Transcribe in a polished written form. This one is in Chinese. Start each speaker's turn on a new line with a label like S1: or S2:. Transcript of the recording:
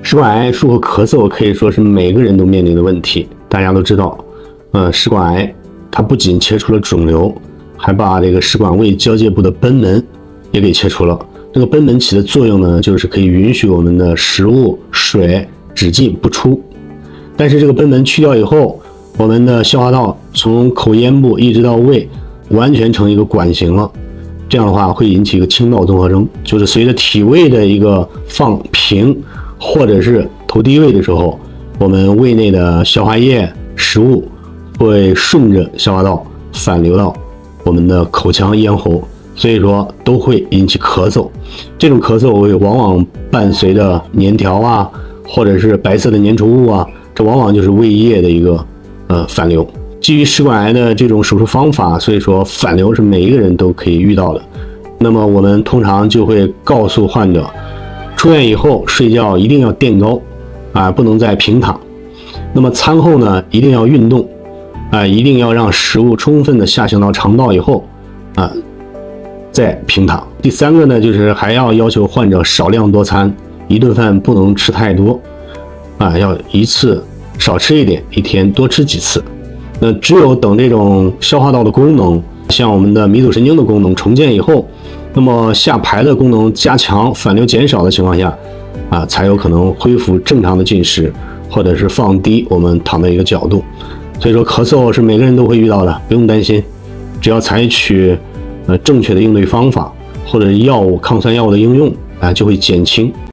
S1: 食管癌术后咳嗽可以说是每个人都面临的问题。大家都知道，食管癌它不仅切除了肿瘤，还把这个食管胃交界部的贲门也给切除了。这个贲门起的作用呢，就是可以允许我们的食物、水只进不出。但是这个贲门去掉以后，我们的消化道从口咽部一直到胃，完全成一个管型了。这样的话会引起一个倾倒综合征，就是随着体位的一个放平，或者是头低位的时候，我们胃内的消化液、食物会顺着消化道反流到我们的口腔、咽喉，所以说都会引起咳嗽。这种咳嗽会往往伴随着粘条啊，或者是白色的粘稠物啊，这往往就是胃液的一个反流。基于食管癌的这种手术方法，所以说反流是每一个人都可以遇到的。那么我们通常就会告诉患者，出院以后睡觉一定要垫高不能再平躺。那么餐后呢，一定要运动一定要让食物充分的下行到肠道以后再平躺。第三个呢，就是还要求患者少量多餐，一顿饭不能吃太多要一次少吃一点，一天多吃几次。那只有等这种消化道的功能，像我们的迷走神经的功能重建以后，那么下排的功能加强、反流减少的情况下才有可能恢复正常的进食，或者是放低我们躺的一个角度。所以说咳嗽是每个人都会遇到的，不用担心，只要采取正确的应对方法，或者药物、抗酸药物的应用就会减轻。